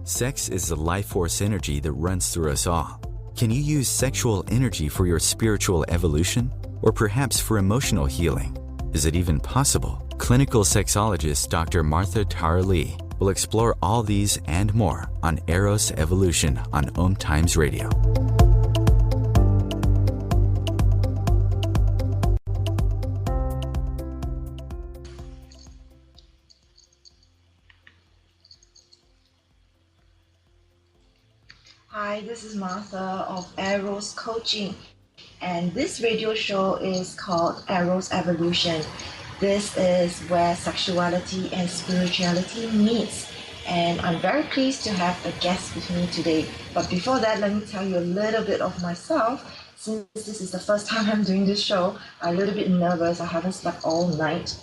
Sex is the life force energy that runs through us all. Can you use sexual energy for your spiritual evolution? Or perhaps for emotional healing? Is it even possible? Clinical sexologist Dr. Martha Tara Lee will explore all these and more on Eros Evolution on OMTimes Radio. Hi, this is Martha of Eros Coaching, and this radio show is called Eros Evolution. This is where sexuality and spirituality meets, and I'm very pleased to have a guest with me today. But before that, let me tell you a little bit of myself. Since this is the first time I'm doing this show, I'm a little bit nervous. I haven't slept all night.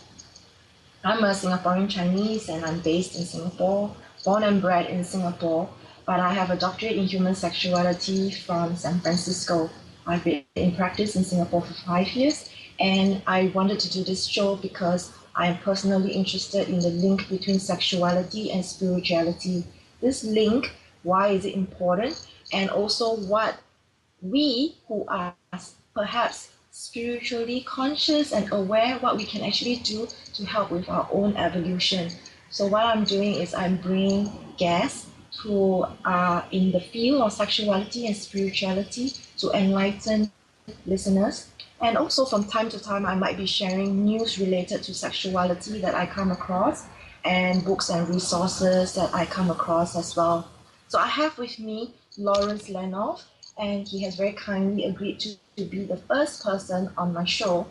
I'm a Singaporean Chinese and I'm based in Singapore, born and bred in Singapore, but I have a doctorate in human sexuality from San Francisco. I've been in practice in Singapore for 5 years, and I wanted to do this show because I'm personally interested in the link between sexuality and spirituality. This link, why is it important, and also what we who are perhaps spiritually conscious and aware, what we can actually do to help with our own evolution. So what I'm doing is I'm bringing guests who are in the field of sexuality and spirituality to enlighten listeners. And also from time to time, I might be sharing news related to sexuality that I come across and books and resources that I come across as well. So I have with me Lawrence Lanoff, and he has very kindly agreed to be the first person on my show.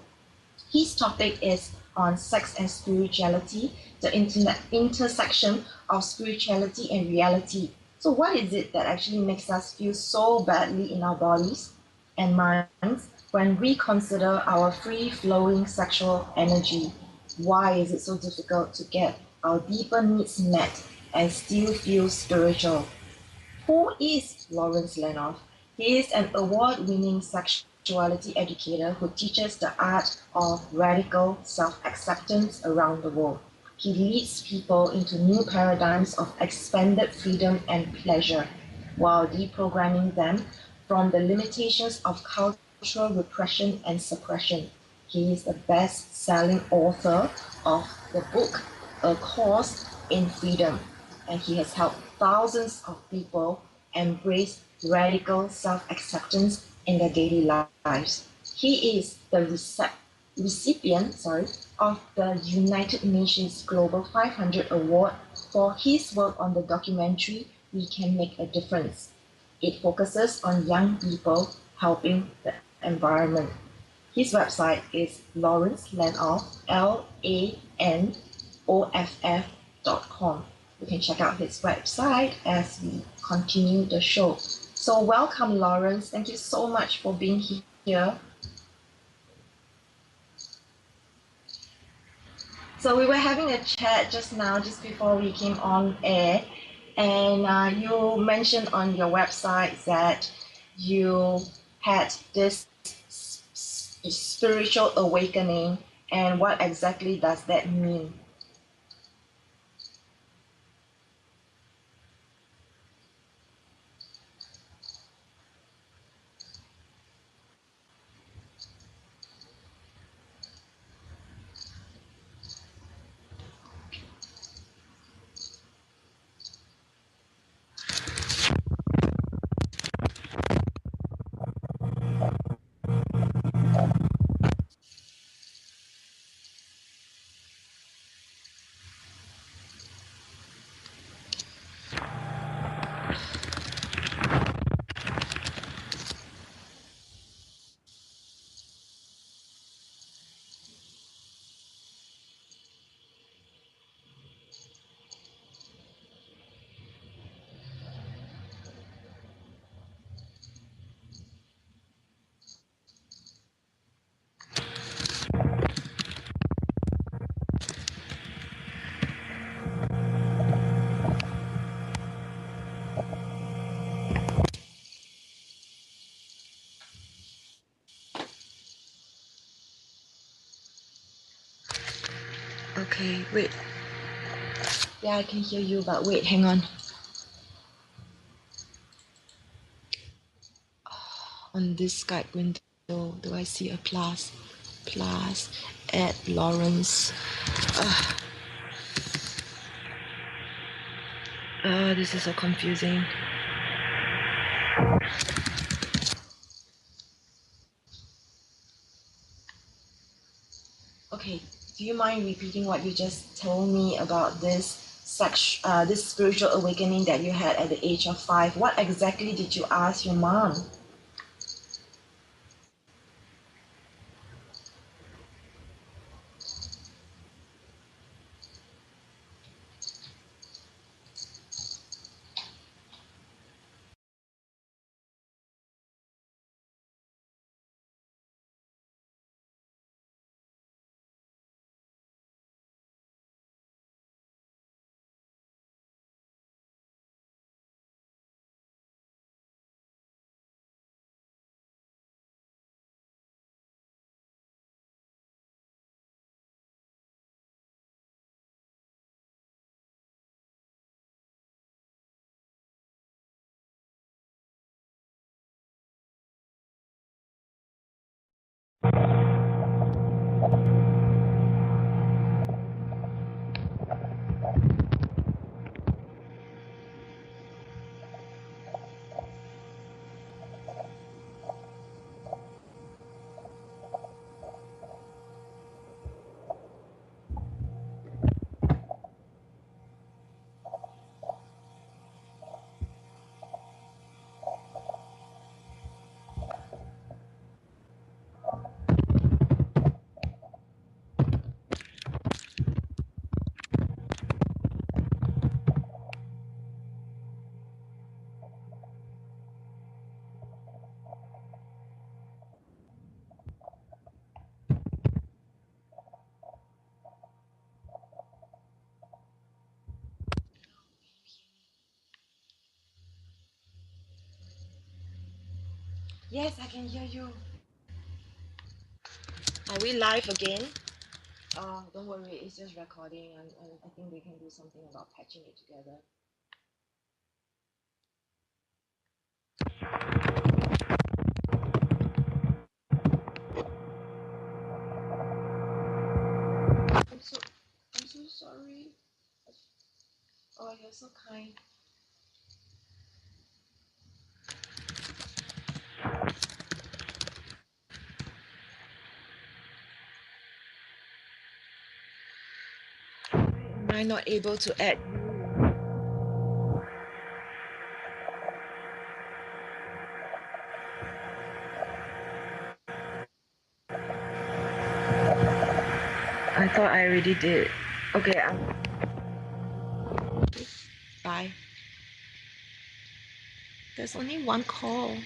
His topic is on sex and spirituality, the intersection of spirituality and reality. So what is it that actually makes us feel so badly in our bodies and minds when we consider our free-flowing sexual energy? Why is it so difficult to get our deeper needs met and still feel spiritual? Who is Lawrence Lanoff? He is an award-winning sexuality educator who teaches the art of radical self-acceptance around the world. He leads people into new paradigms of expanded freedom and pleasure while deprogramming them from the limitations of cultural repression and suppression. He is the best-selling author of the book, A Course in Freedom, and he has helped thousands of people embrace radical self-acceptance in their daily lives. He is the recipient of the United Nations Global 500 Award for his work on the documentary We Can Make a Difference. It focuses on young people helping the environment. His website is Lawrence Lanoff, LANOFF.com. You can check out his website as we continue the show. So welcome, Lawrence. Thank you so much for being here. So we were having a chat just now, just before we came on air, and you mentioned on your website that you had this spiritual awakening, and what exactly does that mean? Okay, wait. Yeah, I can hear you, but wait, hang on. in this Skype window? Do I see a plus? Plus at Lawrence. This is so confusing. Okay, do you mind repeating what you just told me about this this spiritual awakening that you had at the age of 5? What exactly did you ask your mom? Yes, I can hear you. Are we live again? Don't worry, it's just recording, and I think we can do something about patching it together. I'm so sorry. Oh, you're so kind. Am I not able to add you? I thought I already did. Okay, bye. There's only one call.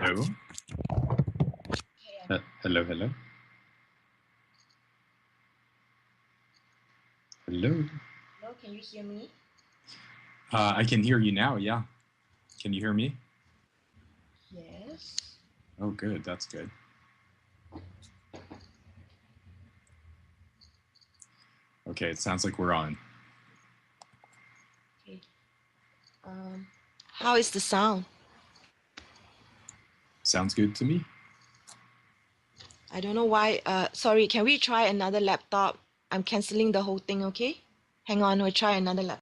Hello. Hello, hello. Hello. Hello, can you hear me? I can hear you now, yeah. Can you hear me? Yes. Oh, good. That's good. Okay, it sounds like we're on. Okay. How is the sound? Sounds good to me. I don't know why. Sorry, can we try another laptop? I'm canceling the whole thing, okay? Hang on, we'll try another laptop.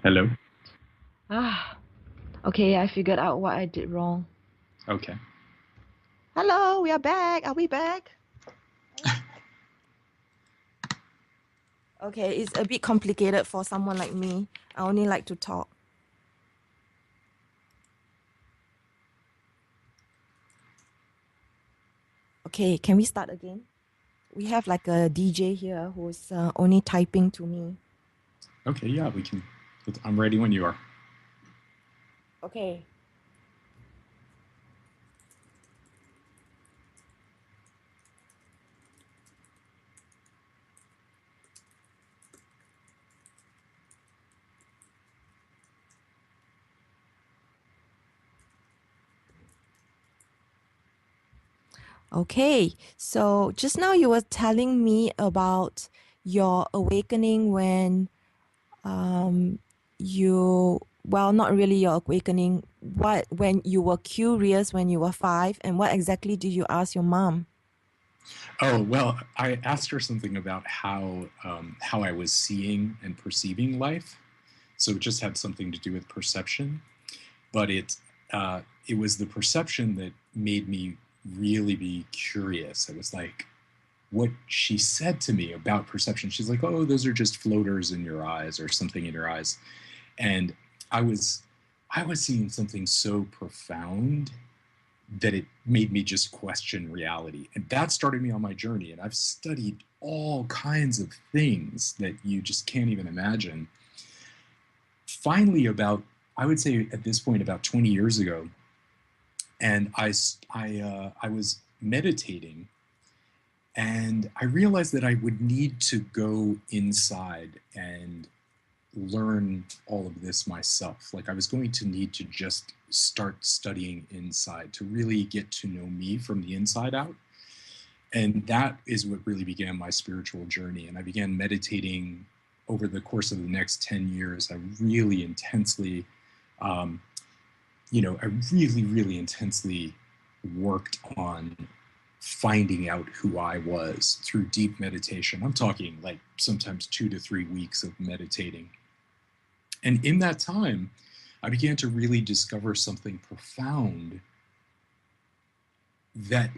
Hello. Ah, okay, I figured out what I did wrong. Okay. Hello, we are back. Are we back? Okay, it's a bit complicated for someone like me. I only like to talk. Okay, can we start again? We have like a DJ here who's only typing to me. Okay. Yeah, we can. I'm ready when you are. Okay. Okay, so just now you were telling me about your awakening when you, well, not really your awakening, when you were curious when you were 5, and what exactly did you ask your mom? Oh well, I asked her something about how I was seeing and perceiving life. So it just had something to do with perception, but it was the perception that made me really be curious. It was like what she said to me about perception. She's like, "Oh, those are just floaters in your eyes or something in your eyes," and I was I was seeing something so profound that it made me just question reality. And that started me on my journey. And I've studied all kinds of things that you just can't even imagine. Finally, I would say at this point, about 20 years ago, and I was meditating, and I realized that I would need to go inside and learn all of this myself. Like I was going to need to just start studying inside to really get to know me from the inside out. And that is what really began my spiritual journey. And I began meditating over the course of the next 10 years. I really intensely, um, I really intensely worked on finding out who I was through deep meditation. I'm talking like sometimes 2 to 3 weeks of meditating. And in that time, I began to really discover something profound that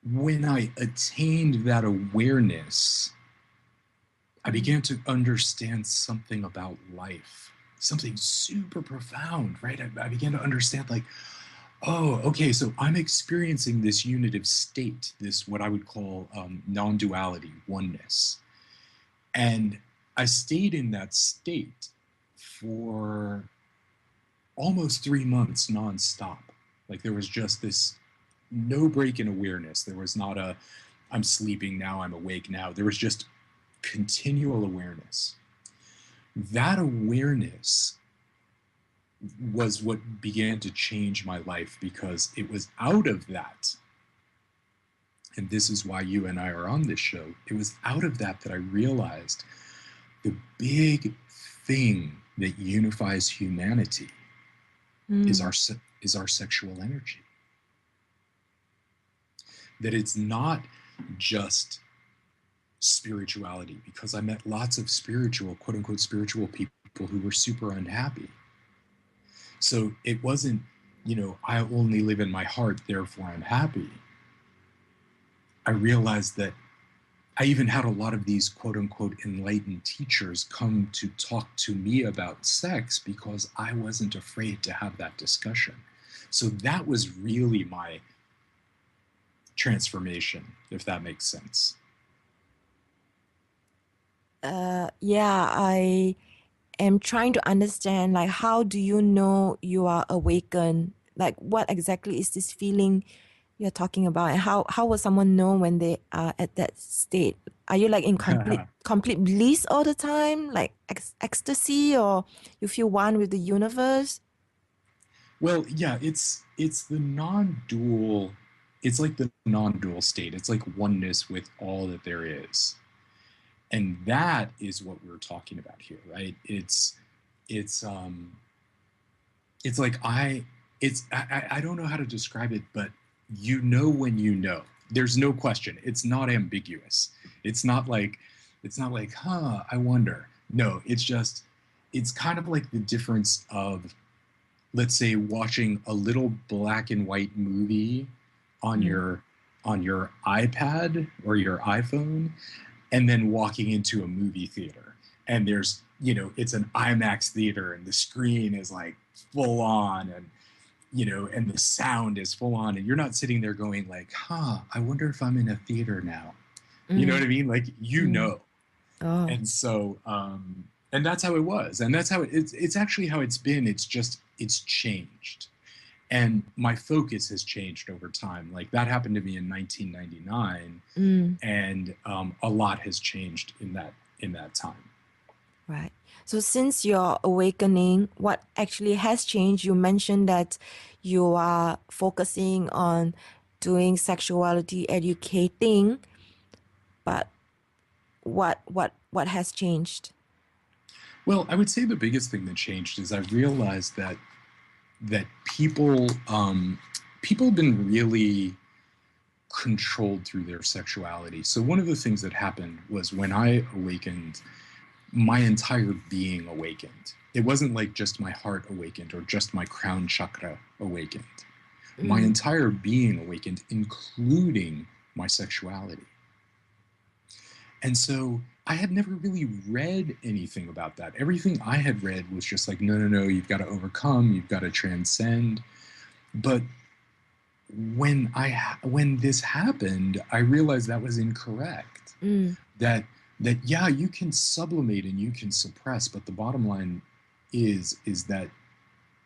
when I attained that awareness, I began to understand something about life, something super profound, right? I began to understand, like, oh, okay, so I'm experiencing this unitive state, this what I would call non duality, oneness. And I stayed in that state for almost 3 months nonstop. Like there was just this no break in awareness. There was not a, I'm sleeping now, I'm awake now. There was just continual awareness. That awareness was what began to change my life because it was out of that. And this is why you and I are on this show. It was out of that that I realized the big thing that unifies humanity is Mm. our sexual energy. That it's not just spirituality, because I met lots of spiritual, quote unquote, spiritual people who were super unhappy. So it wasn't, I only live in my heart, therefore I'm happy. I realized that I even had a lot of these quote unquote enlightened teachers come to talk to me about sex because I wasn't afraid to have that discussion. So that was really my transformation, if that makes sense. Yeah, I am trying to understand, like, how do you know you are awakened? Like, what exactly is this feeling you're talking about, and how will someone know when they are at that state? Are you like in complete bliss all the time, like ecstasy, or you feel one with the universe? Well, yeah, it's the non-dual, it's like the non-dual state. It's like oneness with all that there is. And that is what we're talking about here, right? It's it's like I don't know how to describe it, but when you know. There's no question. It's not ambiguous. It's not like, I wonder. No, it's kind of like the difference of, let's say, watching a little black and white movie on your iPad or your iPhone, and then walking into a movie theater, and there's, it's an IMAX theater, and the screen is like full on, and and the sound is full on, and you're not sitting there going like, I wonder if I'm in a theater now. You know what I mean? Like, Oh. And so, and that's how it was. And that's how it's actually how it's been. It's changed. And my focus has changed over time. Like, that happened to me in 1999. And a lot has changed in that time. Right. So since your awakening, what actually has changed? You mentioned that you are focusing on doing sexuality educating, but what has changed? Well, I would say the biggest thing that changed is I realized that people have been really controlled through their sexuality. So one of the things that happened was when I awakened, my entire being awakened. It wasn't like just my heart awakened or just my crown chakra awakened. My entire being awakened, including my sexuality. And so I had never really read anything about that. Everything I had read was just like, no, you've got to overcome, you've got to transcend. But when this happened, I realized that was incorrect. That yeah, you can sublimate and you can suppress, but the bottom line is that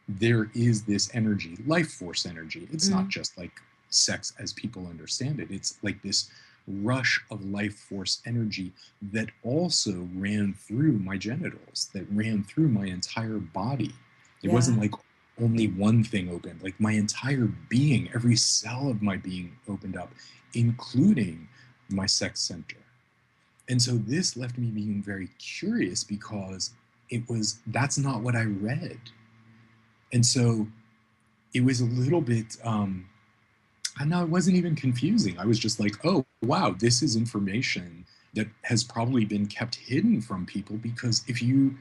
there is this energy, life force energy. It's not just like sex as people understand it. It's like this rush of life force energy that also ran through my genitals, that ran through my entire body. It wasn't like only one thing opened. Like, my entire being, every cell of my being opened up, including my sex center. And so this left me being very curious, because that's not what I read. And so it was a little bit, I know it wasn't even confusing. I was just like, oh, wow, this is information that has probably been kept hidden from people, because if you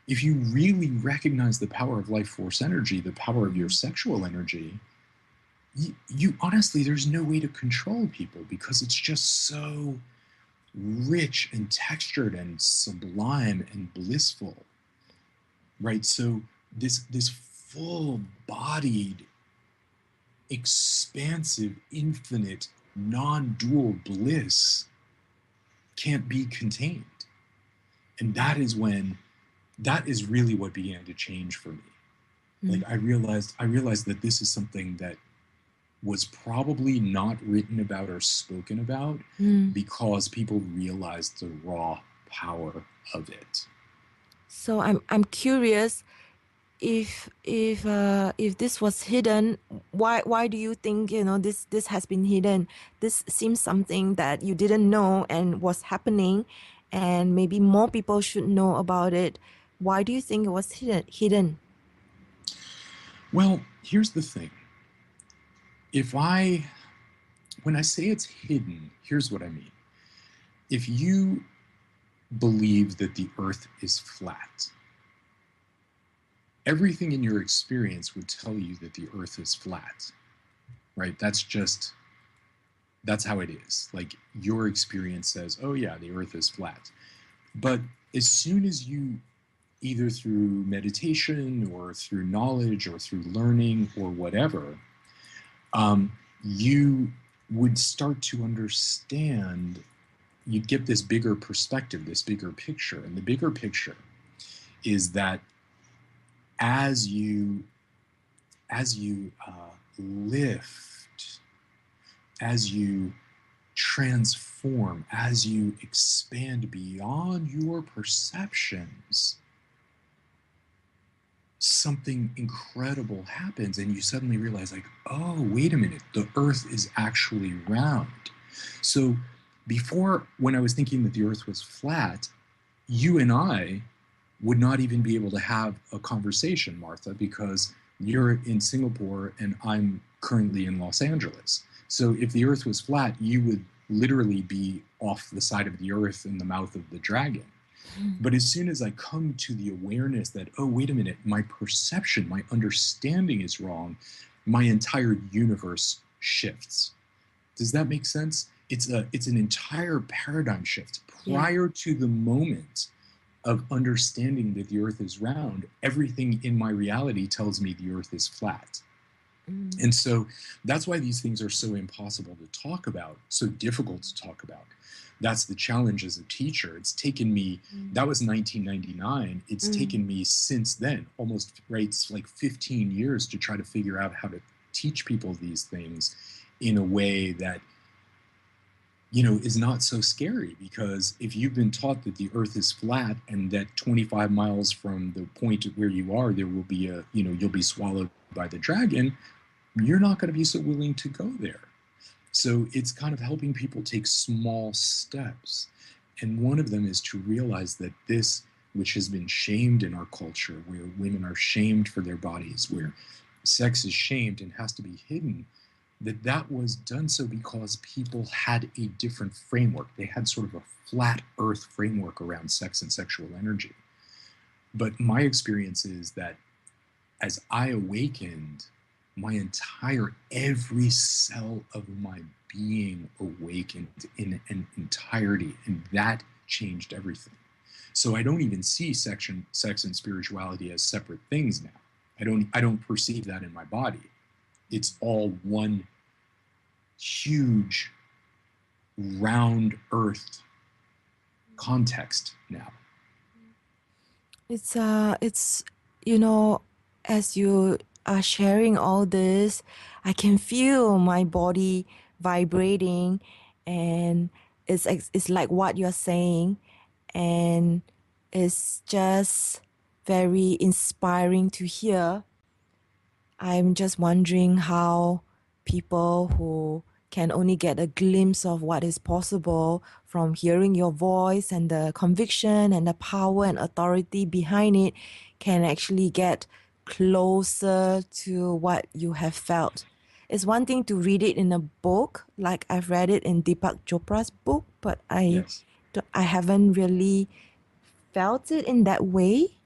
really recognize the power of life force energy, the power of your sexual energy, you honestly, there's no way to control people, because it's just so rich and textured and sublime and blissful, right? So this full-bodied, expansive, infinite, non-dual bliss can't be contained. And that is really what began to change for me. Like, I realized that this is something that was probably not written about or spoken about because people realized the raw power of it. So I'm curious, if this was hidden, why do you think this has been hidden? This seems something that you didn't know and was happening, and maybe more people should know about it. Why do you think it was hidden? Well, here's the thing. When I say it's hidden, here's what I mean. If you believe that the earth is flat, everything in your experience would tell you that the earth is flat, right? That's how it is. Like, your experience says, oh yeah, the earth is flat. But as soon as you, either through meditation or through knowledge or through learning or whatever, you would start to understand, you'd get this bigger perspective, this bigger picture. And the bigger picture is that as you lift, as you transform, as you expand beyond your perceptions, something incredible happens, and you suddenly realize, like, oh, wait a minute, the earth is actually round. So before, when I was thinking that the earth was flat, you and I would not even be able to have a conversation, Martha, because you're in Singapore and I'm currently in Los Angeles. So if the earth was flat, you would literally be off the side of the earth in the mouth of the dragon. But as soon as I come to the awareness that, oh, wait a minute, my perception, my understanding is wrong, my entire universe shifts. Does that make sense? It's an entire paradigm shift. Prior to the moment of understanding that the earth is round, everything in my reality tells me the earth is flat. And so that's why these things are so impossible to talk about, so difficult to talk about. That's the challenge as a teacher. It's taken me, that was 1999. It's taken me since then, almost, right, it's like 15 years to try to figure out how to teach people these things in a way that, you know, is not so scary. Because if you've been taught that the earth is flat and that 25 miles from the point where you are, there will be a, you know, you'll be swallowed by the dragon, you're not going to be so willing to go there. So it's kind of helping people take small steps. And one of them is to realize that this, which has been shamed in our culture, where women are shamed for their bodies, where sex is shamed and has to be hidden, that was done so because people had a different framework. They had sort of a flat earth framework around sex and sexual energy. But my experience is that as I awakened, my entire, every cell of my being awakened in an entirety, and that changed everything. So I don't even see sex and spirituality as separate things now. I don't perceive that in my body. It's all one huge round earth context now. It's you know, as you are sharing all this, I can feel my body vibrating, and it's like what you're saying, and it's just very inspiring to hear. I'm just wondering how people who can only get a glimpse of what is possible from hearing your voice and the conviction and the power and authority behind it can actually get closer to what you have felt. It's one thing to read it in a book, like I've read it in Deepak Chopra's book, but Yes. I haven't really felt it in that way.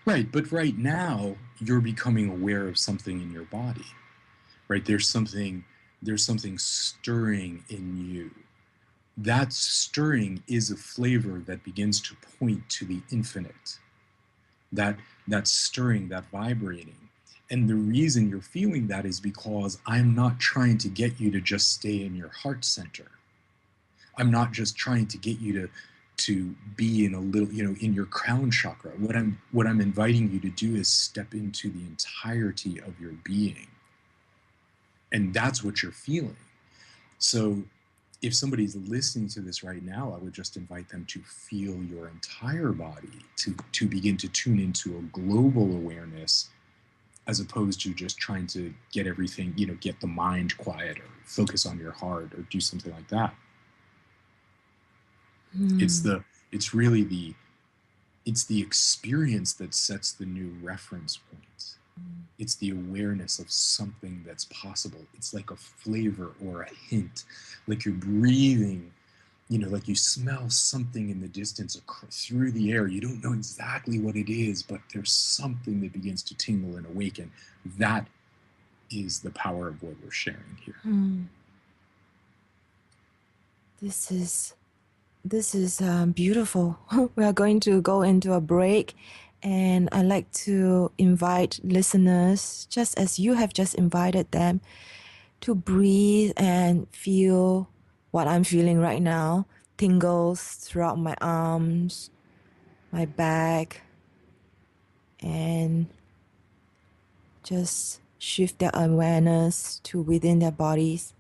Right, but right now you're becoming aware of something in your body. Right? There's something stirring in you. That stirring is a flavor that begins to point to the infinite. That stirring, that vibrating. And the reason you're feeling that is because I'm not trying to get you to just stay in your heart center. I'm not just trying to get you to be in a little, you know, in your crown chakra. What I'm inviting you to do is step into the entirety of your being. And that's what you're feeling. So if somebody's listening to this right now, I would just invite them to feel your entire body, to begin to tune into a global awareness, as opposed to just trying to get everything, you know, get the mind quiet or focus on your heart or do something like that. It's really the experience that sets the new reference point. It's the awareness of something that's possible. It's like a flavor or a hint, like you're breathing, you know, like you smell something in the distance through the air. You don't know exactly what it is, but there's something that begins to tingle and awaken. That is the power of what we're sharing here. This is beautiful. We are going to go into a break, and I'd like to invite listeners, just as you have just invited them, to breathe and feel what I'm feeling right now. Tingles throughout my arms, my back, and just shift their awareness to within their bodies.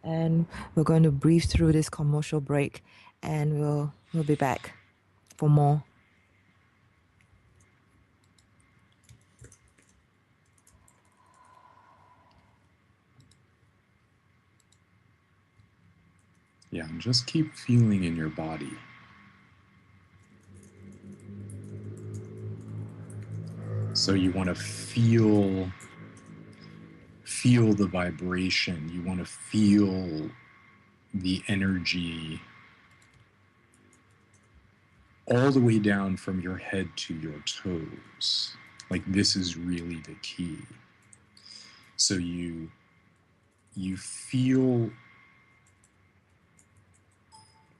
And we're going to breathe through this commercial break, and we'll be back for more. Yeah, and just keep feeling in your body. So you want to feel the vibration. You want to feel the energy all the way down from your head to your toes. Like, this is really the key. So you feel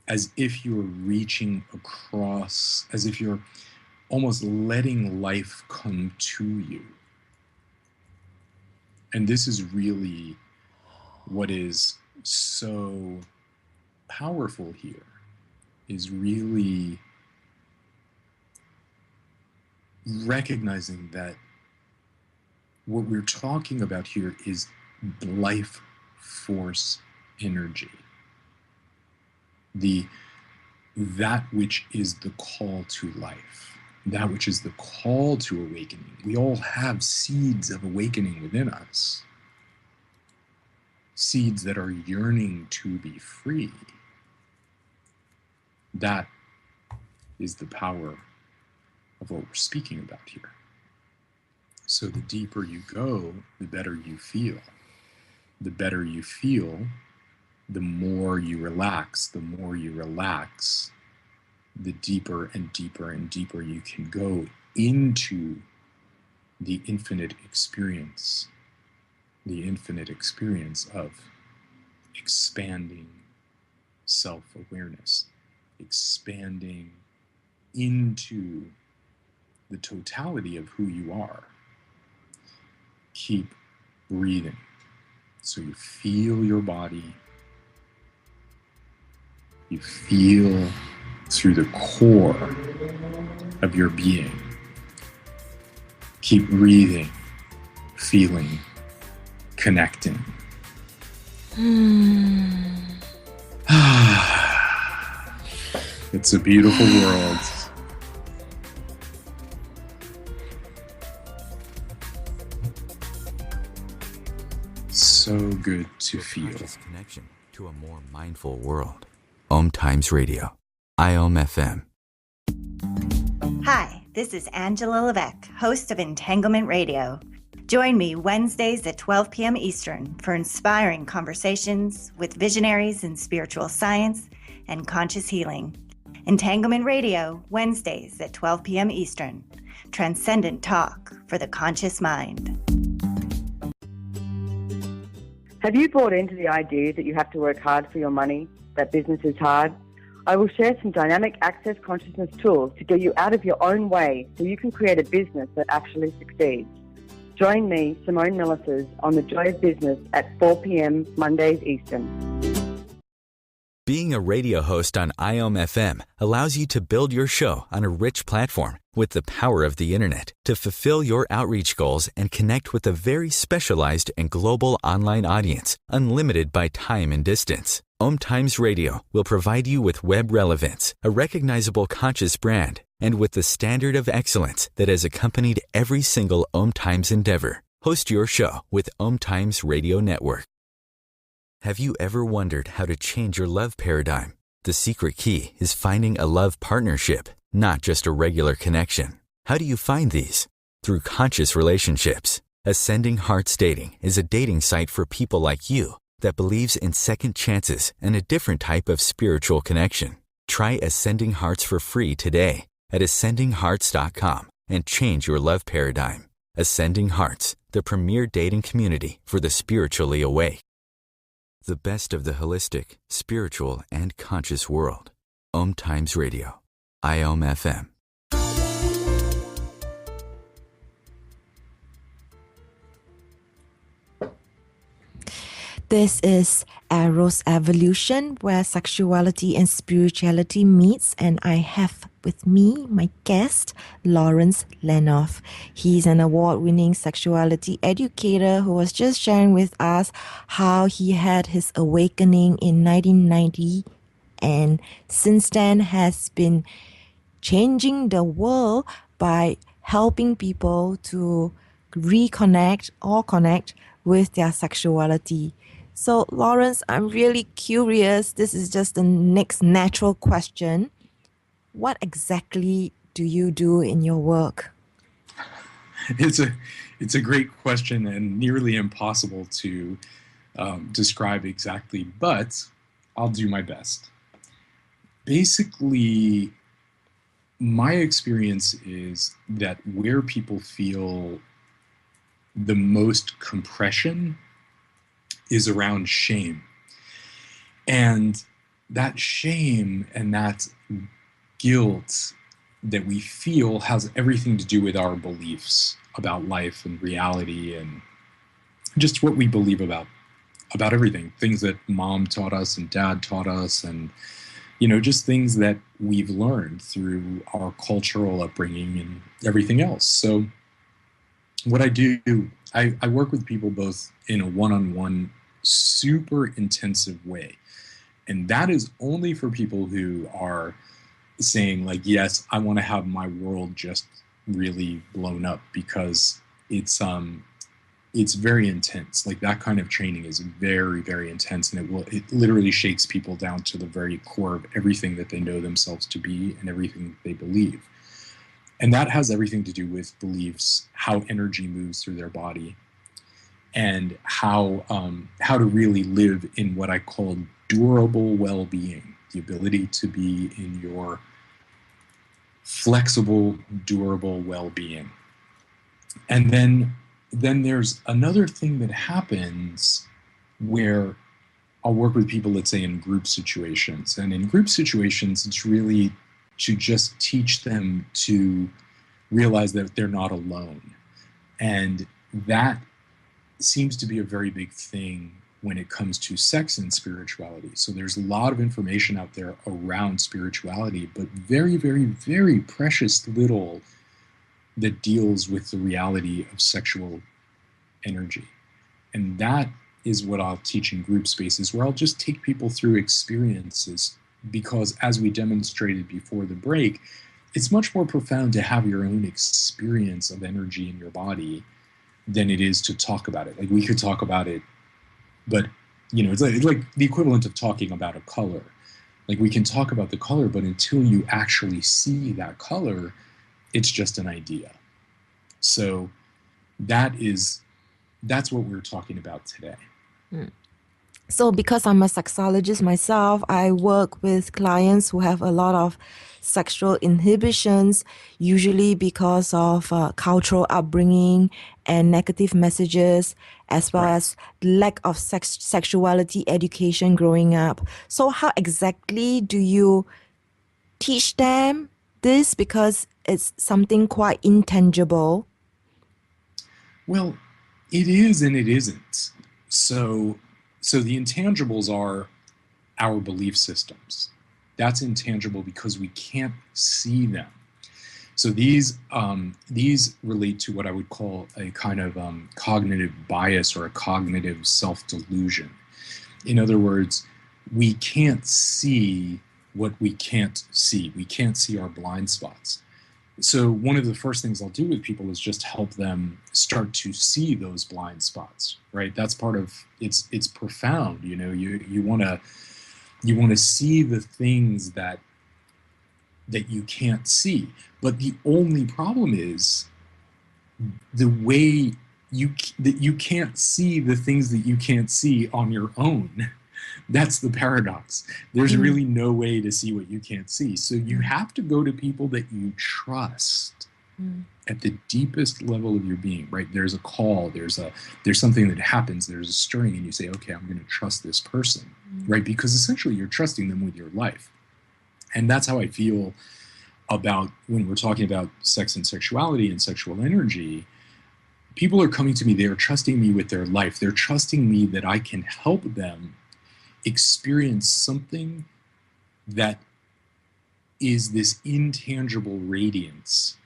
as if you're reaching across, as if you're almost letting life come to you. And this is really what is so powerful here, is really recognizing that what we're talking about here is life force energy. That which is the call to life, that which is the call to awakening. We all have seeds of awakening within us, seeds that are yearning to be free. That is the power of what we're speaking about here. So the deeper you go, the better you feel. The better you feel, the more you relax. The more you relax, the deeper and deeper and deeper you can go into the infinite experience of expanding self-awareness, expanding into the totality of who you are. Keep breathing. So you feel your body. You feel through the core of your being. Keep breathing, feeling, connecting. It's a beautiful world. So good to feel. Conscious connection to a more mindful world. OMTimes Radio. IOM FM. Hi, this is Angela Levesque, host of Entanglement Radio. Join me Wednesdays at 12 p.m. Eastern for inspiring conversations with visionaries in spiritual science and conscious healing. Entanglement Radio, Wednesdays at 12 p.m. Eastern. Transcendent talk for the conscious mind. Have you bought into the idea that you have to work hard for your money, that business is hard? I will share some dynamic access consciousness tools to get you out of your own way so you can create a business that actually succeeds. Join me, Simone Millisers, on The Joy of Business at 4 p.m. Mondays Eastern. Being a radio host on IOM FM allows you to build your show on a rich platform with the power of the internet to fulfill your outreach goals and connect with a very specialized and global online audience, unlimited by time and distance. OMTimes Radio will provide you with web relevance, a recognizable conscious brand, and with the standard of excellence that has accompanied every single OMTimes endeavor. Host your show with OMTimes Radio Network. Have you ever wondered how to change your love paradigm? The secret key is finding a love partnership, not just a regular connection. How do you find these? Through conscious relationships. Ascending Hearts Dating is a dating site for people like you that believes in second chances and a different type of spiritual connection. Try Ascending Hearts for free today at ascendinghearts.com and change your love paradigm. Ascending Hearts, the premier dating community for the spiritually awake. The best of the holistic, spiritual, and conscious world. OMTimes Radio. IOM FM. This is Eros Evolution, where sexuality and spirituality meets, and I have with me my guest, Lawrence Lanoff. He's an award-winning sexuality educator who was just sharing with us how he had his awakening in 1990, and since then has been changing the world by helping people to reconnect or connect with their sexuality. So, Lawrence, I'm really curious. This is just the next natural question. What exactly do you do in your work? It's a great question and nearly impossible to describe exactly, but I'll do my best. Basically, my experience is that where people feel the most compression is around shame. And that shame and that guilt that we feel has everything to do with our beliefs about life and reality and just what we believe about everything, things that mom taught us and dad taught us, and just things that we've learned through our cultural upbringing and everything else. So what I do, I work with people both in a one-on-one, super intensive way. And that is only for people who are saying like, yes, I want to have my world just really blown up, because it's very intense. Like, that kind of training is very, very intense, and it literally shakes people down to the very core of everything that they know themselves to be and everything that they believe. And that has everything to do with beliefs, how energy moves through their body, and how to really live in what I call durable well-being, the ability to be in your flexible, durable well-being. And then there's another thing that happens where I'll work with people, let's say, in group situations. And in group situations, it's really to just teach them to realize that they're not alone. And that seems to be a very big thing when it comes to sex and spirituality. So there's a lot of information out there around spirituality, but very, very, very precious little that deals with the reality of sexual energy. And that is what I'll teach in group spaces, where I'll just take people through experiences, because as we demonstrated before the break, it's much more profound to have your own experience of energy in your body than it is to talk about it. Like, we could talk about it, but it's like the equivalent of talking about a color. Like, we can talk about the color, but until you actually see that color, it's just an idea. So that's what we're talking about today. So because I'm a sexologist myself, I work with clients who have a lot of sexual inhibitions, usually because of cultural upbringing and negative messages, as well as lack of sexuality education growing up. So how exactly do you teach them this? Because it's something quite intangible. Well, it is and it isn't. So the intangibles are our belief systems. That's intangible because we can't see them. So these relate to what I would call a kind of cognitive bias or a cognitive self-delusion. In other words, we can't see what we can't see. We can't see our blind spots. So one of the first things I'll do with people is just help them start to see those blind spots, right? That's part of it's profound. You want to see the things that you can't see. But the only problem is the way you can't see the things that you can't see on your own. That's the paradox. There's really no way to see what you can't see. So you have to go to people that you trust at the deepest level of your being, right? There's a call, there's something that happens, there's a stirring, and you say, okay, I'm going to trust this person, right? Because essentially you're trusting them with your life. And that's how I feel about when we're talking about sex and sexuality and sexual energy. People are coming to me, they're trusting me with their life. They're trusting me that I can help them experience something that is this intangible radiance.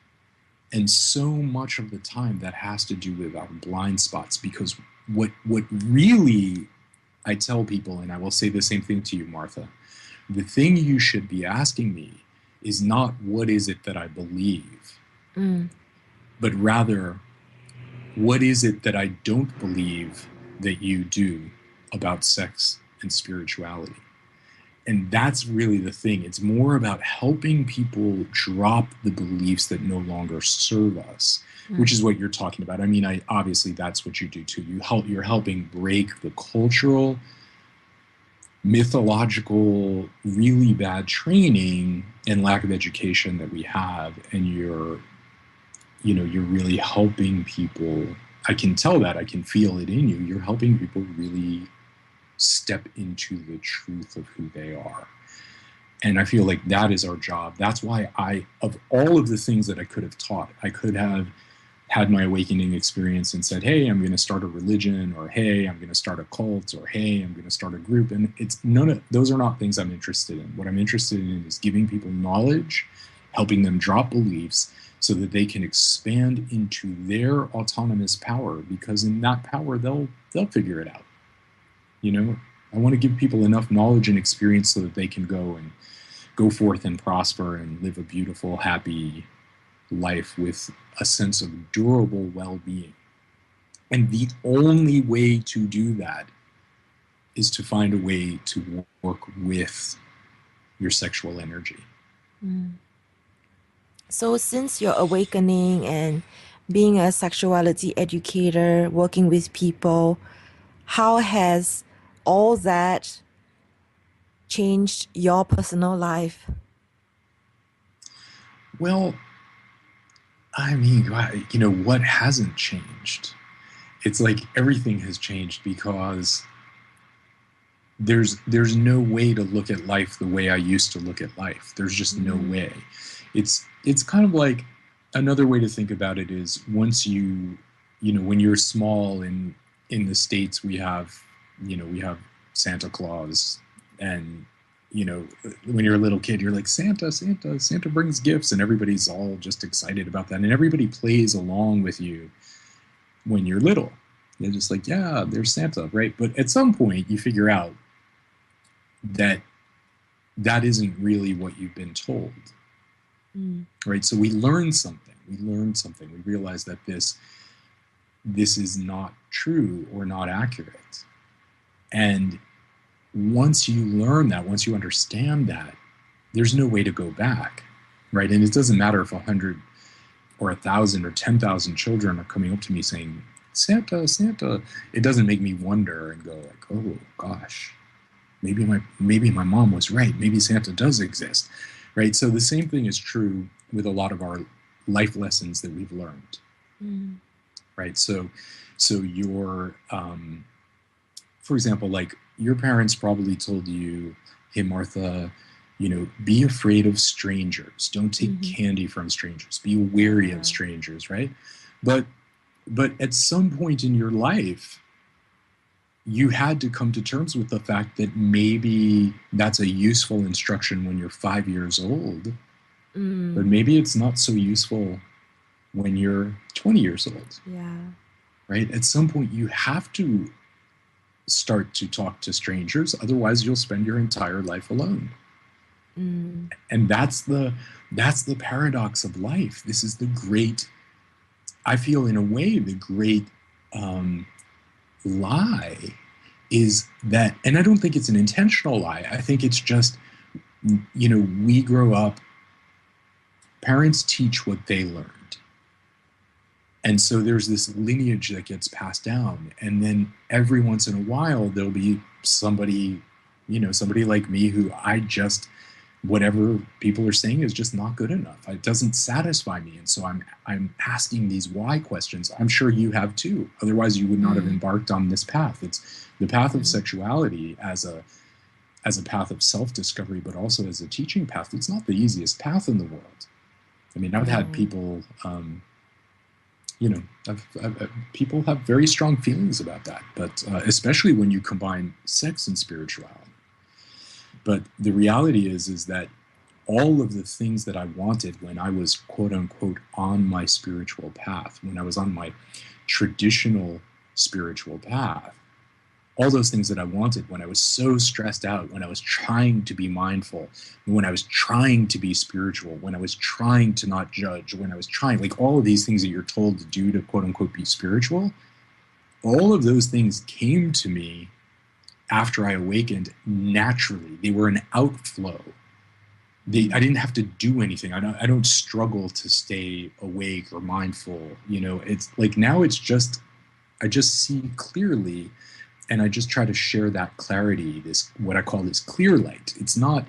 And so much of the time that has to do with our blind spots, because what really I tell people, and I will say the same thing to you, Martha, the thing you should be asking me is not what is it that I believe, but rather, what is it that I don't believe that you do about sex and spirituality? And that's really the thing. It's more about helping people drop the beliefs that no longer serve us, which is what you're talking about. I mean, obviously that's what you do too. You're helping break the cultural mythological, really bad training and lack of education that we have, and you're really helping people. I can tell that, I can feel it in you. You're helping people really step into the truth of who they are. And I feel like that is our job. That's why of all of the things that I could have taught, I could have had my awakening experience and said, hey, I'm going to start a religion, or hey, I'm going to start a cult, or hey, I'm going to start a group. And it's those are not things I'm interested in. What I'm interested in is giving people knowledge, helping them drop beliefs so that they can expand into their autonomous power, because in that power, they'll figure it out. I want to give people enough knowledge and experience so that they can go forth and prosper and live a beautiful, happy life with a sense of durable well-being. And the only way to do that is to find a way to work with your sexual energy. Mm. So since your awakening and being a sexuality educator, working with people, how has all that changed your personal life? Well, I mean, what hasn't changed? It's like everything has changed, because there's no way to look at life the way I used to look at life. There's just no way. It's kind of like, another way to think about it is, once when you're small in the States, we have Santa Claus, and when you're a little kid, you're like, Santa brings gifts, and everybody's all just excited about that, and everybody plays along with you when you're little. They're just like, yeah, there's Santa, right? But at some point you figure out that isn't really what you've been told. Right? So we learn something. We realize that this is not true or not accurate. And once you learn that, once you understand that, there's no way to go back, right? And it doesn't matter if 100 or 1,000 or 10,000 children are coming up to me saying, Santa, Santa. It doesn't make me wonder and go like, oh gosh, maybe my mom was right. Maybe Santa does exist, right? So the same thing is true with a lot of our life lessons that we've learned, right? So your, for example, like your parents probably told you, hey, Martha, be afraid of strangers. Don't take candy from strangers. Be wary of strangers, right? But at some point in your life, you had to come to terms with the fact that maybe that's a useful instruction when you're 5 years old, but maybe it's not so useful when you're 20 years old. Yeah. Right? At some point, you have to start to talk to strangers. Otherwise, you'll spend your entire life alone. And that's the paradox of life. This is the great, I feel in a way, the great lie is that, and I don't think it's an intentional lie. I think it's just, we grow up, parents teach what they learned. And so there's this lineage that gets passed down. And then every once in a while, there'll be somebody like me who whatever people are saying is just not good enough. It doesn't satisfy me. And so I'm asking these why questions. I'm sure you have too. Otherwise you would not have embarked on this path. It's the path of sexuality as a path of self-discovery, but also as a teaching path. It's not the easiest path in the world. I mean, I've had people, people have very strong feelings about that, but especially when you combine sex and spirituality. But the reality is that all of the things that I wanted when I was, quote unquote, on my spiritual path, when I was on my traditional spiritual path, all those things that I wanted when I was so stressed out, when I was trying to be mindful, when I was trying to be spiritual, when I was trying to not judge, when I was trying, like all of these things that you're told to do to, quote unquote, be spiritual, all of those things came to me after I awakened naturally. They were an outflow. I didn't have to do anything. I don't struggle to stay awake or mindful. It's like now it's just, I just see clearly. and I just try to share that clarity, this what I call this clear light. It's not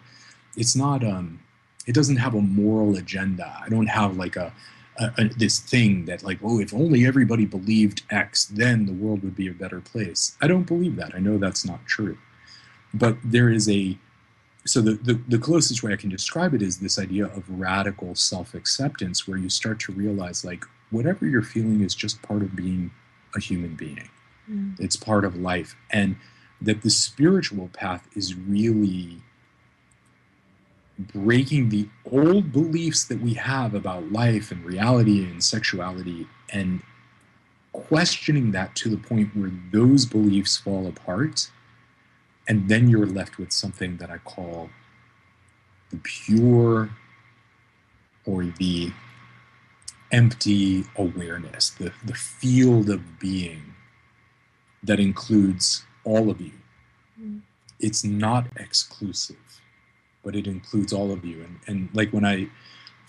it doesn't have a moral agenda. I don't have like this thing that like, oh, if only everybody believed X, then the world would be a better place. I don't believe that. I know that's not true. But there is so the closest way I can describe it is this idea of radical self-acceptance, where you start to realize like whatever you're feeling is just part of being a human being. It's part of life. And that the spiritual path is really breaking the old beliefs that we have about life and reality and sexuality, and questioning that to the point where those beliefs fall apart, and then you're left with something that I call the pure or the empty awareness, the field of being that includes all of you. It's not exclusive, but it includes all of you. And like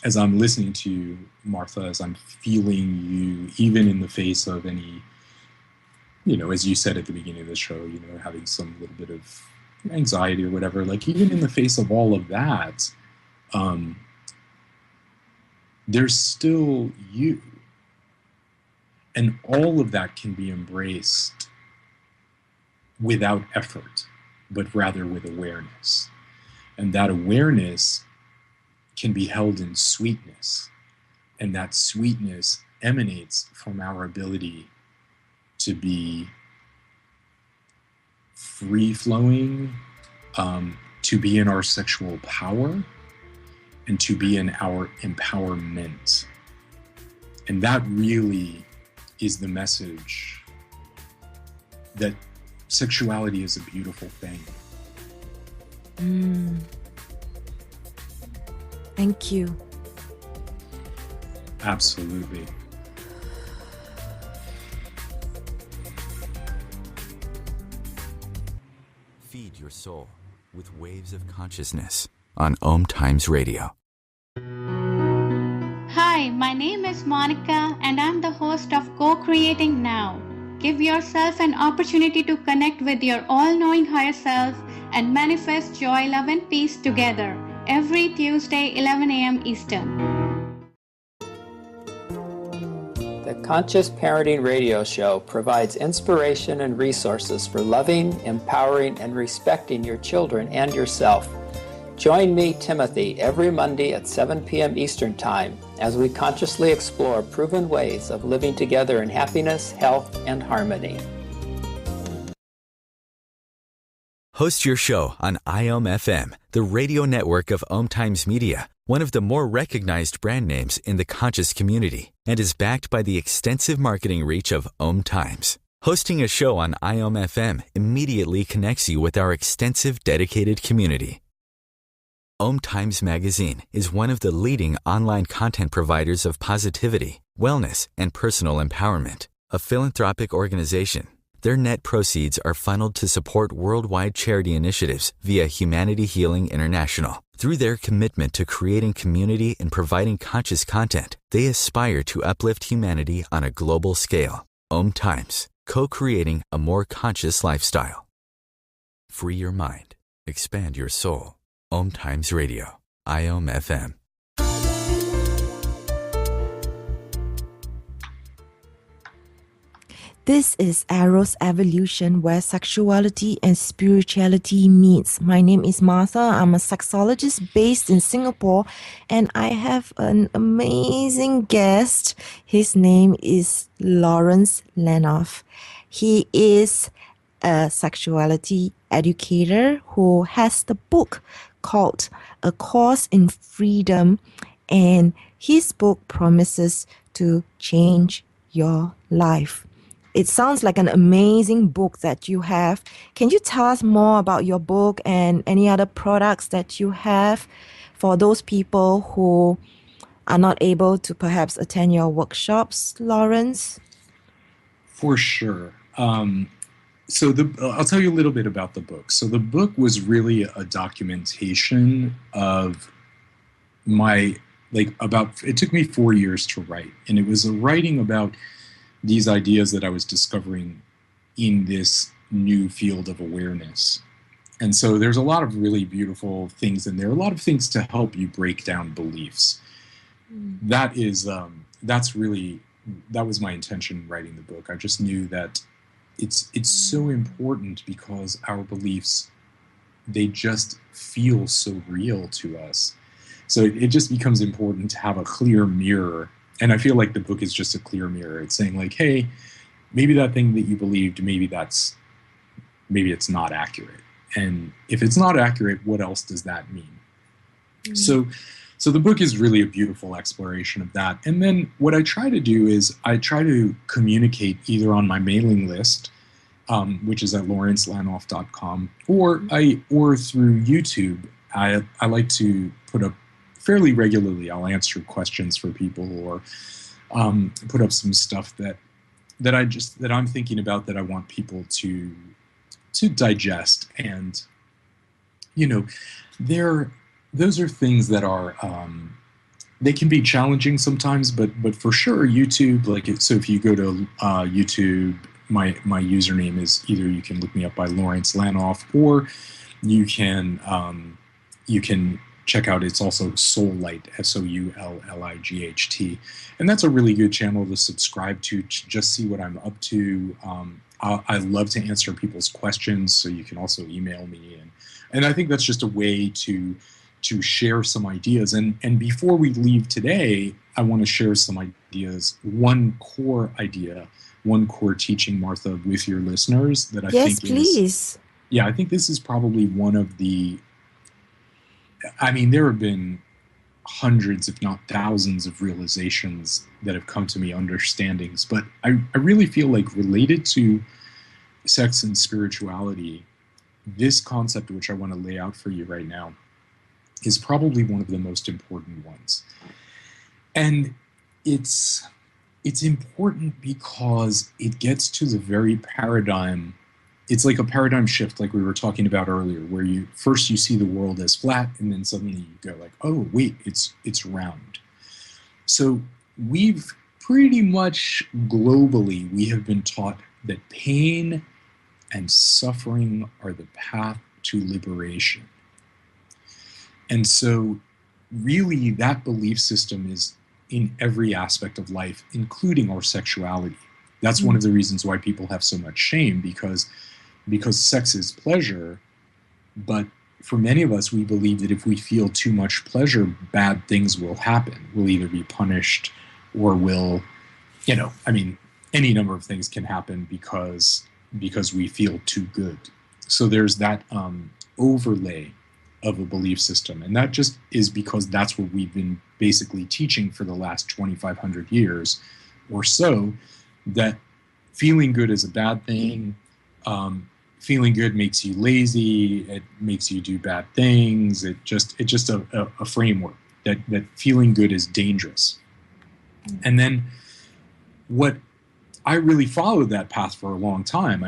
as I'm listening to you, Martha, as I'm feeling you, even in the face of any, as you said at the beginning of the show, having some little bit of anxiety or whatever, like even in the face of all of that, there's still you. And all of that can be embraced without effort, but rather with awareness. And that awareness can be held in sweetness. And that sweetness emanates from our ability to be free-flowing, to be in our sexual power, and to be in our empowerment. And that really is the message that sexuality is a beautiful thing. Thank you. Absolutely. Feed your soul with waves of consciousness on OMTimes Radio. Hi, my name is Monica and I'm the host of Co-Creating Now. Give yourself an opportunity to connect with your all-knowing higher self and manifest joy, love, and peace together every Tuesday, 11 a.m. Eastern. The Conscious Parenting Radio Show provides inspiration and resources for loving, empowering, and respecting your children and yourself. Join me, Timothy, every Monday at 7 p.m. Eastern Time as we consciously explore proven ways of living together in happiness, health, and harmony. Host your show on IOM FM, the radio network of OMTimes Media, one of the more recognized brand names in the conscious community, and is backed by the extensive marketing reach of OMTimes. Hosting a show on IOM FM immediately connects you with our extensive dedicated community. OMTimes Magazine is one of the leading online content providers of positivity, wellness, and personal empowerment. A philanthropic organization, their net proceeds are funneled to support worldwide charity initiatives via Humanity Healing International. Through their commitment to creating community and providing conscious content, they aspire to uplift humanity on a global scale. OMTimes, co-creating a more conscious lifestyle. Free your mind. Expand your soul. OMTimes Radio. IOM FM. This is Eros Evolution, where sexuality and spirituality meets. My name is Martha. I'm a sexologist based in Singapore, and I have an amazing guest. His name is Lawrence Lanoff. He is a sexuality educator who has the book called A Course in Freedom, and his book promises to change your life. It sounds like an amazing book that you have. Can you tell us more about your book and any other products that you have for those people who are not able to perhaps attend your workshops, Lawrence? For sure. So I'll tell you a little bit about the book. So the book was really a documentation of it took me 4 years to write. And it was a writing about these ideas that I was discovering in this new field of awareness. And so there's a lot of really beautiful things in there, a lot of things to help you break down beliefs. That is, that was my intention in writing the book. I just knew that it's so important because our beliefs, they just feel so real to us. So it just becomes important to have a clear mirror. And I feel like the book is just a clear mirror. It's saying like, hey, maybe that thing that you believed, maybe it's not accurate. And if it's not accurate, what else does that mean? So the book is really a beautiful exploration of that. And then what I try to do is I try to communicate either on my mailing list, which is at lawrencelanoff.com, or through YouTube. I like to put up fairly regularly. I'll answer questions for people, or put up some stuff that I'm thinking about that I want people to digest. And those are things that are they can be challenging sometimes, but for sure YouTube, so if you go to YouTube, my username is either you can look me up by Lawrence Lanoff, or you can check out, it's also Soulight, SOULLIGHT, and that's a really good channel to subscribe to just see what I'm up to. I love to answer people's questions, so you can also email me, and I think that's just a way to share some ideas. And before we leave today, I want to share some ideas, one core teaching, Martha, with your listeners that I think please. I think this is probably one of the, there have been hundreds, if not thousands, of realizations that have come to me, understandings, but I really feel like related to sex and spirituality, this concept, which I want to lay out for you right now, is probably one of the most important ones. And it's important because it gets to the very paradigm. It's like a paradigm shift, like we were talking about earlier, where you see the world as flat, and then suddenly you go like, oh wait, it's round. So we've pretty much globally, we have been taught that pain and suffering are the path to liberation. And so really that belief system is in every aspect of life, including our sexuality. That's one of the reasons why people have so much shame, because sex is pleasure, but for many of us, we believe that if we feel too much pleasure, bad things will happen. We'll either be punished, or we'll, any number of things can happen because we feel too good. So there's that overlay of a belief system. And that just is because that's what we've been basically teaching for the last 2,500 years or so, that feeling good is a bad thing. Feeling good makes you lazy. It makes you do bad things. It's just a framework that feeling good is dangerous. And then what I really followed that path for a long time.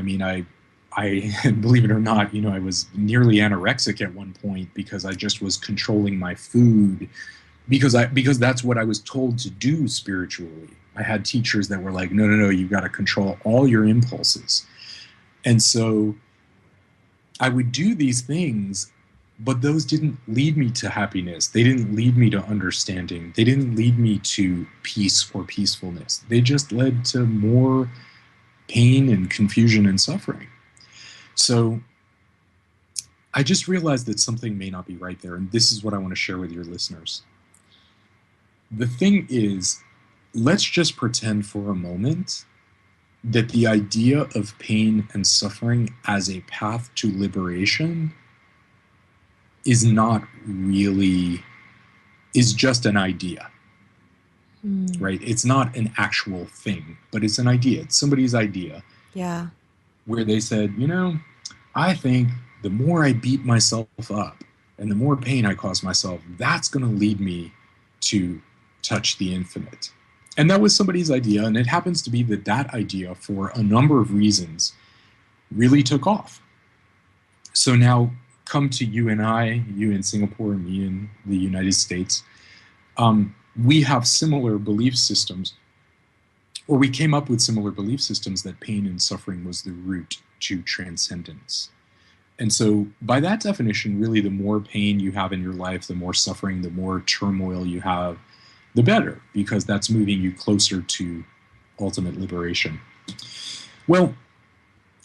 I believe it or not, I was nearly anorexic at one point because I just was controlling my food because that's what I was told to do spiritually. I had teachers that were like, no, you've got to control all your impulses. And so I would do these things, but those didn't lead me to happiness. They didn't lead me to understanding. They didn't lead me to peace or peacefulness. They just led to more pain and confusion and suffering. So I just realized that something may not be right there, and this is what I want to share with your listeners. The thing is, let's just pretend for a moment that the idea of pain and suffering as a path to liberation is just an idea, right? It's not an actual thing, but it's an idea. It's somebody's idea. Yeah. Where they said, I think the more I beat myself up and the more pain I cause myself, that's going to lead me to touch the infinite. And that was somebody's idea, and it happens to be that idea, for a number of reasons, really took off. So now come to you and I, you in Singapore, me in the United States. We have similar belief systems or we came up with similar belief systems that pain and suffering was the route to transcendence. And so by that definition, really, the more pain you have in your life, the more suffering, the more turmoil you have, the better, because that's moving you closer to ultimate liberation. Well,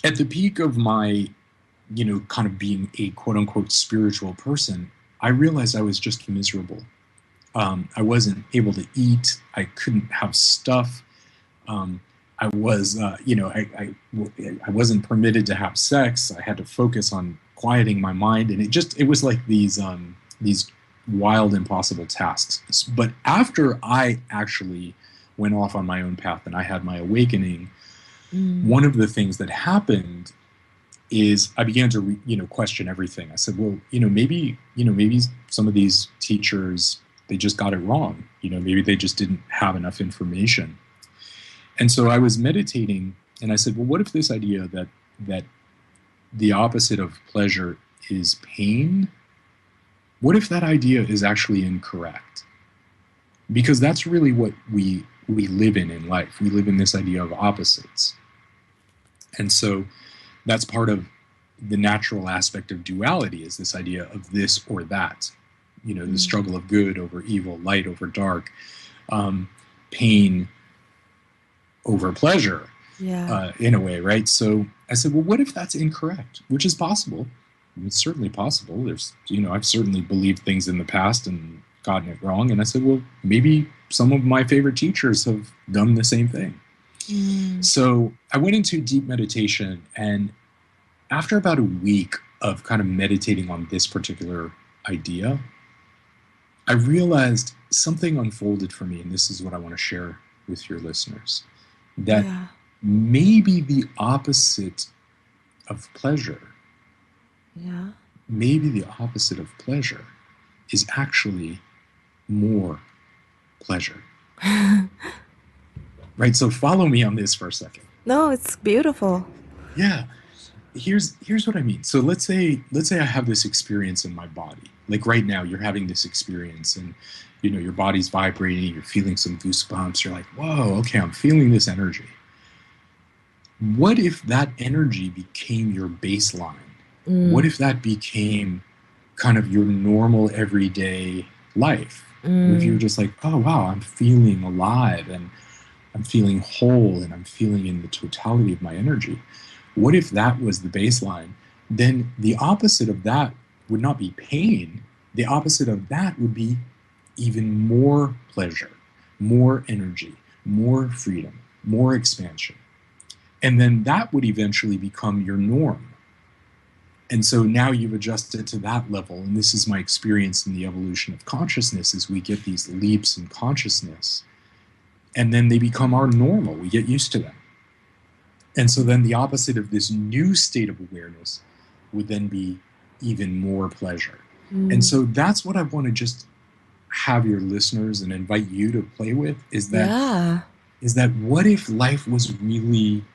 at the peak of my, kind of being a quote unquote spiritual person, I realized I was just miserable. I wasn't able to eat. I couldn't have stuff. I was, I wasn't permitted to have sex. I had to focus on quieting my mind, and it was like these wild, impossible tasks. But after I actually went off on my own path and I had my awakening, one of the things that happened is I began to, question everything. I said, well, maybe some of these teachers, they just got it wrong. Maybe they just didn't have enough information. And so I was meditating, and I said, well, what if this idea that the opposite of pleasure is pain? What if that idea is actually incorrect? Because that's really what we live in life. We live in this idea of opposites. And so that's part of the natural aspect of duality, is this idea of this or that. The struggle of good over evil, light over dark, pain over pleasure, in a way, right? So I said, well, what if that's incorrect? Which is possible. It's certainly possible. There's, I've certainly believed things in the past and gotten it wrong. And I said, well, maybe some of my favorite teachers have done the same thing. So I went into deep meditation, and after about a week of kind of meditating on this particular idea, I realized something unfolded for me, and this is what I want to share with your listeners, that maybe the opposite of pleasure, maybe the opposite of pleasure is actually more pleasure. Right? So follow me on this for a second. No, it's beautiful. Yeah. Here's what I mean. So let's say I have this experience in my body. Like right now, you're having this experience, and your body's vibrating, you're feeling some goosebumps, you're like, whoa, okay, I'm feeling this energy. What if that energy became your baseline? What if that became kind of your normal everyday life? What if you're just like, oh wow, I'm feeling alive, and I'm feeling whole, and I'm feeling in the totality of my energy? What if that was the baseline? Then the opposite of that would not be pain. The opposite of that would be even more pleasure, more energy, more freedom, more expansion. And then that would eventually become your norm. And so now you've adjusted to that level. And this is my experience in the evolution of consciousness, is we get these leaps in consciousness, and then they become our normal. We get used to them. And so then the opposite of this new state of awareness would then be even more pleasure. And so that's what I want to just have your listeners and invite you to play with, is that what if life was really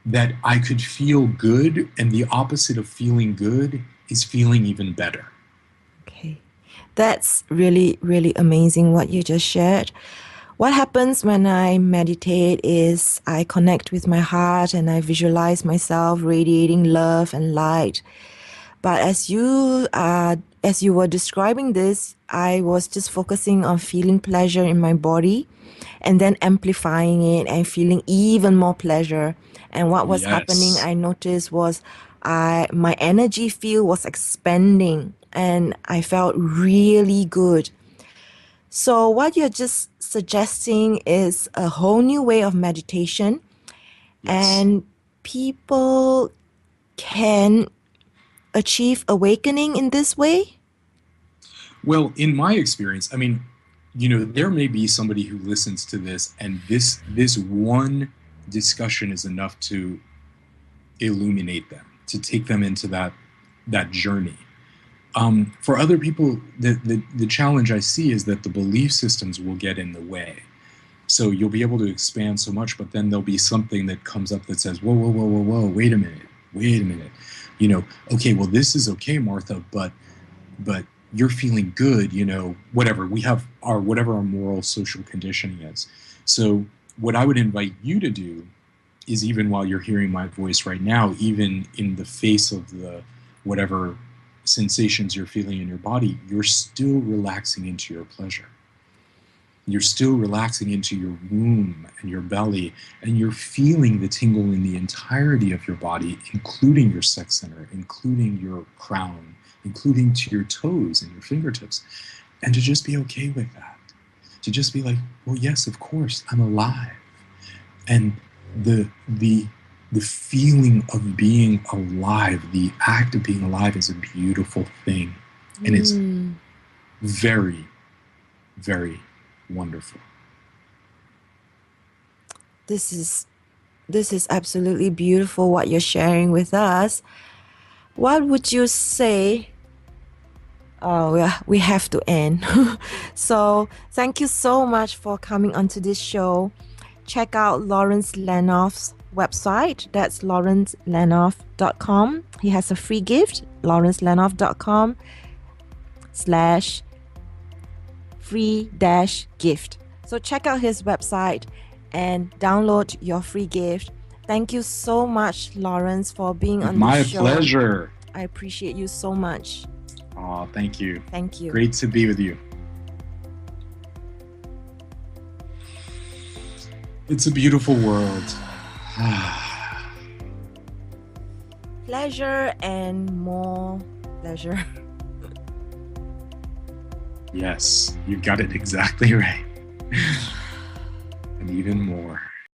that I could feel good, and the opposite of feeling good is feeling even better. Okay. That's really, really amazing what you just shared. What happens when I meditate is I connect with my heart and I visualize myself radiating love and light. But as you were describing this, I was just focusing on feeling pleasure in my body and then amplifying it and feeling even more pleasure. And what was happening, I noticed, was my energy field was expanding and I felt really good. So what you're just suggesting is a whole new way of meditation, and people can achieve awakening in this way? Well, in my experience, I mean, there may be somebody who listens to this, and this one discussion is enough to illuminate them, to take them into that journey. For other people, the challenge I see is that the belief systems will get in the way. So you'll be able to expand so much, but then there'll be something that comes up that says, whoa, wait a minute. Okay, well, this is okay, Martha, but you're feeling good, whatever. We have whatever our moral social conditioning is. So what I would invite you to do is, even while you're hearing my voice right now, even in the face of the whatever sensations you're feeling in your body, you're still relaxing into your pleasure. You're still relaxing into your womb and your belly, and you're feeling the tingle in the entirety of your body, including your sex center, including your crown, including to your toes and your fingertips. And to just be okay with that. To just be like, well, yes, of course, I'm alive. And the feeling of being alive, the act of being alive, is a beautiful thing. And it's very, very wonderful. This is absolutely beautiful what you're sharing with us. What would you say? Oh, yeah, we have to end. So thank you so much for coming onto this show. Check out Lawrence Lanoff's website. That's lawrencelanoff.com. He has a free gift, lawrencelanoff.com/free-gift. So check out his website and download your free gift. Thank you so much, Lawrence, for being on the show. My pleasure. I appreciate you so much. Oh, thank you. Thank you. Great to be with you. It's a beautiful world. Pleasure and more pleasure. Yes, you got it exactly right. And even more.